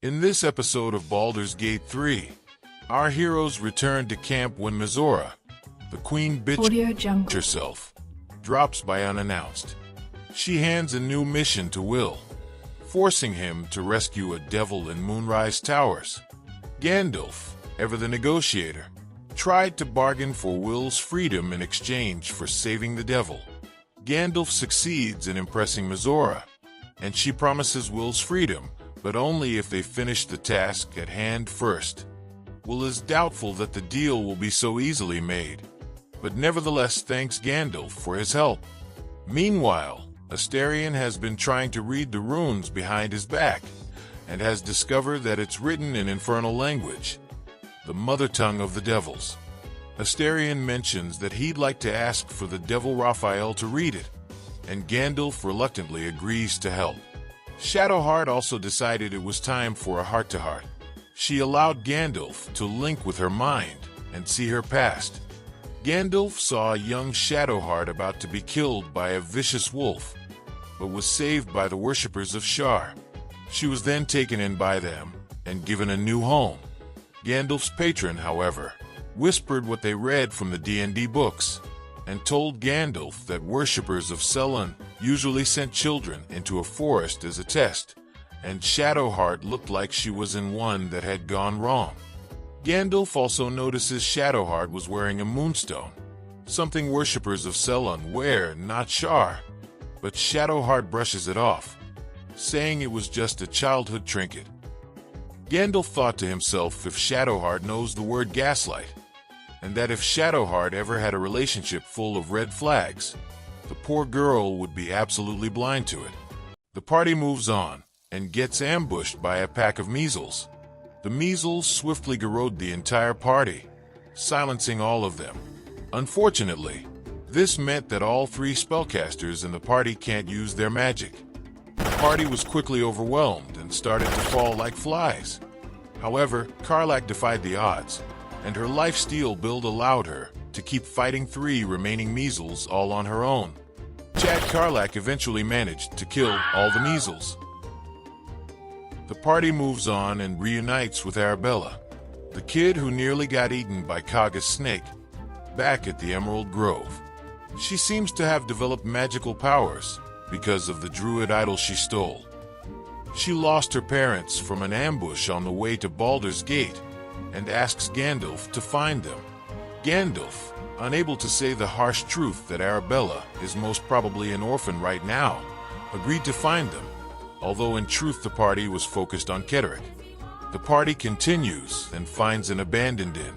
In this episode of Baldur's Gate 3, our heroes return to camp when Mizora, the queen bitch herself, drops by unannounced. She hands a new mission to Will, forcing him to rescue a devil in Moonrise Towers. Gandalf, ever the negotiator, tried to bargain for Will's freedom in exchange for saving the devil. Gandalf succeeds in impressing Mizora, and she promises Will's freedom, but only if they finish the task at hand first. Will is doubtful that the deal will be so easily made, but nevertheless thanks Gandalf for his help. Meanwhile, Astarion has been trying to read the runes behind his back, and has discovered that it's written in infernal language, the mother tongue of the devils. Astarion mentions that he'd like to ask for the devil Raphael to read it, and Gandalf reluctantly agrees to help. Shadowheart also decided it was time for a heart-to-heart. She allowed Gandalf to link with her mind and see her past. Gandalf saw a young Shadowheart about to be killed by a vicious wolf, but was saved by the worshippers of Shar. She was then taken in by them and given a new home. Gandalf's patron, however, whispered what they read from the D&D books, and told Gandalf that worshippers of Selûne usually sent children into a forest as a test, and Shadowheart looked like she was in one that had gone wrong. Gandalf also notices Shadowheart was wearing a moonstone, something worshippers of Selûne wear, not Shar, but Shadowheart brushes it off, saying it was just a childhood trinket. Gandalf thought to himself if Shadowheart knows the word gaslight, and that if Shadowheart ever had a relationship full of red flags, the poor girl would be absolutely blind to it. The party moves on, and gets ambushed by a pack of measles. The measles swiftly garrode the entire party, silencing all of them. Unfortunately, this meant that all three spellcasters in the party can't use their magic. The party was quickly overwhelmed and started to fall like flies. However, Karlach defied the odds, and her lifesteal build allowed her to keep fighting three remaining measles all on her own. Chad Karlach eventually managed to kill all the measles. The party moves on and reunites with Arabella, the kid who nearly got eaten by Kaga's snake, back at the Emerald Grove. She seems to have developed magical powers because of the druid idol she stole. She lost her parents from an ambush on the way to Baldur's Gate, and asks Gandalf to find them. Gandalf, unable to say the harsh truth that Arabella is most probably an orphan right now, agreed to find them, although in truth the party was focused on Ketterick. The party continues and finds an abandoned inn.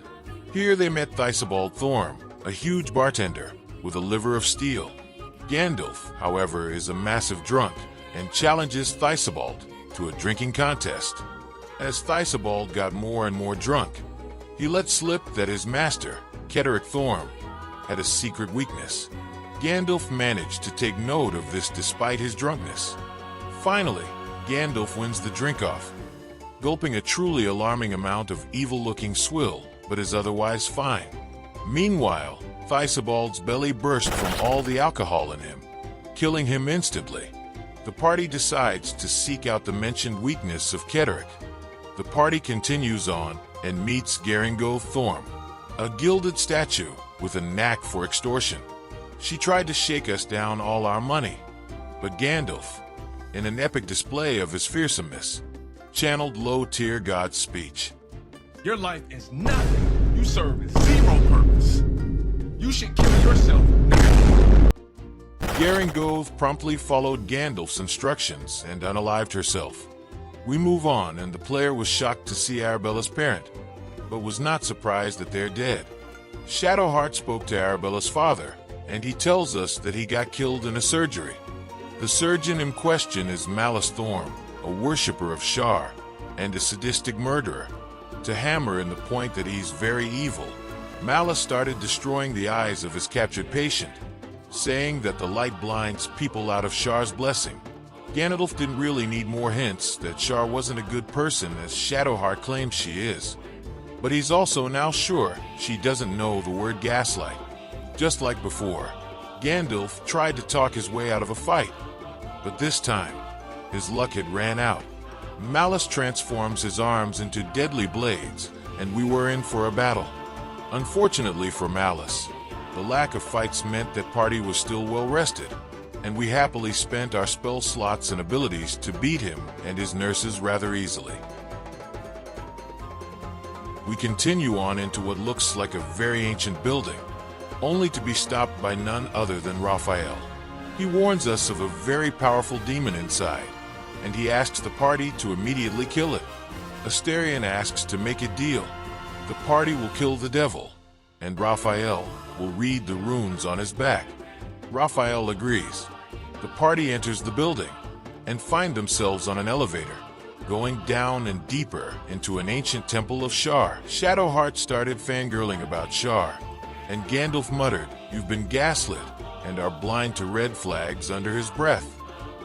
Here they met Thorm, Thorm, a huge bartender with a liver of steel. Gandalf, however, is a massive drunk and challenges Thorm to a drinking contest. As Thorm got more and more drunk, he let slip that his master, Ketterick Thorm, had a secret weakness. Gandalf managed to take note of this despite his drunkenness. Finally, Gandalf wins the drink-off, gulping a truly alarming amount of evil-looking swill, but is otherwise fine. Meanwhile, Thorm's belly burst from all the alcohol in him, killing him instantly. The party decides to seek out the mentioned weakness of Ketterick. The party continues on and meets Thorm, a gilded statue with a knack for extortion. She tried to shake us down all our money, but Gandalf, in an epic display of his fearsomeness, channeled low-tier God's speech. Your life is nothing. You serve zero purpose. You should kill yourself now. Gauntlet promptly followed Gandalf's instructions and unalived herself. We move on, and the player was shocked to see Arabella's parent, but was not surprised that they're dead. Shadowheart spoke to Arabella's father, and he tells us that he got killed in a surgery. The surgeon in question is Malus Thorm, a worshipper of Shar, and a sadistic murderer. To hammer in the point that he's very evil, Malus started destroying the eyes of his captured patient, saying that the light blinds people out of Shar's blessing. Gandalf didn't really need more hints that Shar wasn't a good person as Shadowheart claims she is. But he's also now sure she doesn't know the word gaslight. Just like before, Gandalf tried to talk his way out of a fight, but this time, his luck had ran out. Malus transforms his arms into deadly blades, and we were in for a battle. Unfortunately for Malus, the lack of fights meant that party was still well rested, and we happily spent our spell slots and abilities to beat him and his nurses rather easily. We continue on into what looks like a very ancient building, only to be stopped by none other than Raphael. He warns us of a very powerful demon inside, and he asks the party to immediately kill it. Asterion asks to make a deal. The party will kill the devil, and Raphael will read the runes on his back. Raphael agrees. The party enters the building, and find themselves on an elevator, going down and deeper into an ancient temple of Shar. Shadowheart started fangirling about Shar, and Gandalf muttered, "You've been gaslit," and are blind to red flags under his breath.